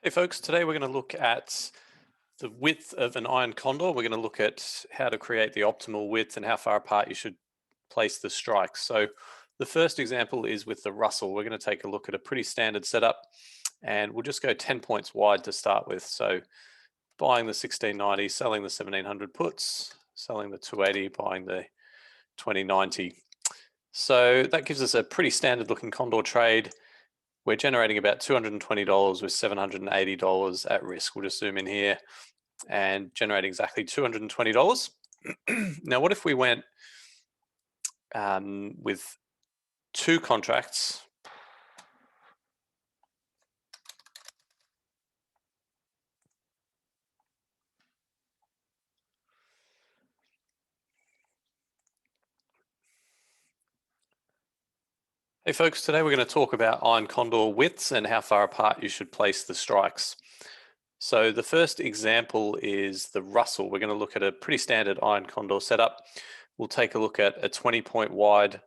Hey folks, today we're going to look at the width of an iron condor. We're going to look at how to create the optimal width and how far apart you should place the strikes. So the first example is with the Russell. We're going to take a look at a pretty standard setup and we'll just go 10 points wide to start with. So buying the 1690, selling the 1700 puts, selling the 280, buying the 2090. So that gives us a pretty standard looking condor trade. We're generating about $220 with $780 at risk. We'll just zoom in here and generate exactly $220. Now, what if we went with two contracts? Hey folks, today we're going to talk about iron condor widths and how far apart you should place the strikes. So the first example is the Russell. We're going to look at a pretty standard iron condor setup. We'll take a look at a 20-point wide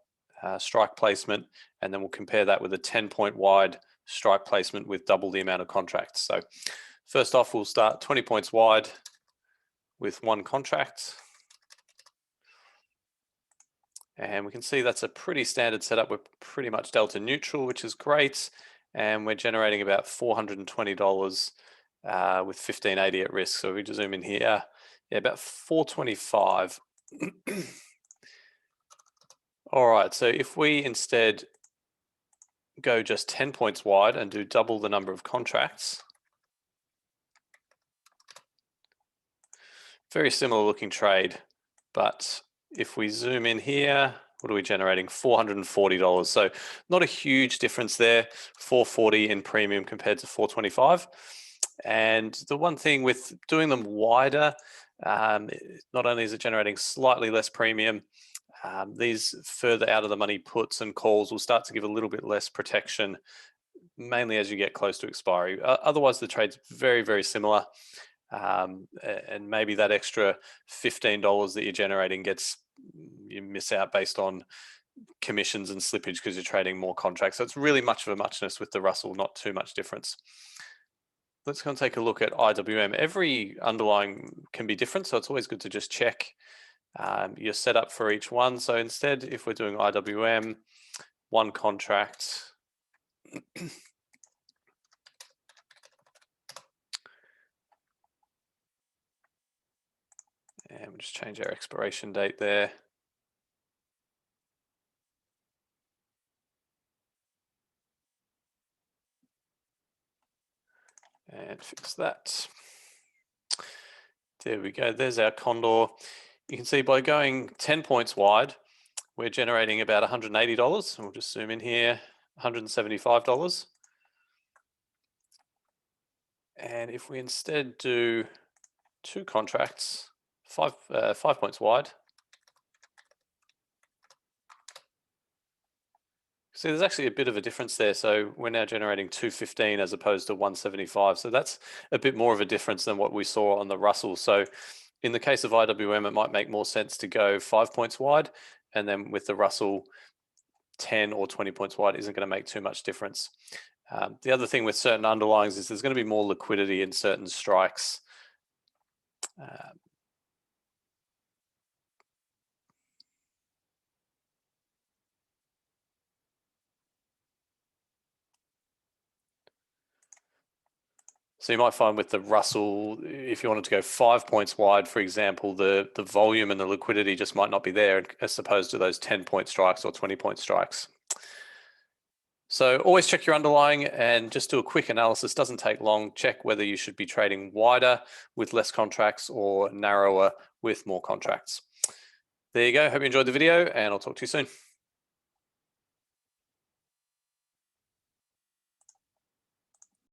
strike placement, and then we'll compare that with a 10-point wide strike placement with double the amount of contracts. So first off, we'll start 20 points wide with one contract. And we can see that's a pretty standard setup. We're pretty much delta neutral, which is great. And we're generating about $420 with 1580 at risk. So if we just zoom in here, yeah, about 425. All right, so if we instead go just 10 points wide and do double the number of contracts, very similar looking trade, but if we zoom in here, what are we generating? $440. So not a huge difference there, 440 in premium compared to 425. And the one thing with doing them wider, not only is it generating slightly less premium, these further out of the money puts and calls will start to give a little bit less protection, mainly as you get close to expiry. Otherwise, the trade's very, very similar. And maybe that extra $15 that you're generating you miss out based on commissions and slippage because you're trading more contracts. So it's really much of a muchness with the Russell, not too much difference. Let's go and take a look at IWM. Every underlying can be different, so it's always good to just check your setup for each one. So instead, if we're doing IWM, one contract, and we'll just change our expiration date there. And fix that. There we go. There's our Condor. You can see by going 10 points wide, we're generating about $180. And we'll just zoom in here, $175. And if we instead do two contracts, 5 points wide, see there's actually a bit of a difference there. So we're now generating 215 as opposed to 175. So that's a bit more of a difference than what we saw on the Russell. So in the case of IWM, it might make more sense to go 5 points wide, and then with the Russell, 10 or 20 points wide isn't going to make too much difference. The other thing with certain underlyings is there's going to be more liquidity in certain strikes. So you might find with the Russell, if you wanted to go 5 points wide, for example, the volume and the liquidity just might not be there as opposed to those 10-point strikes or 20-point strikes. So always check your underlying and just do a quick analysis. Doesn't take long. Check whether you should be trading wider with less contracts or narrower with more contracts. There you go. Hope you enjoyed the video, and I'll talk to you soon.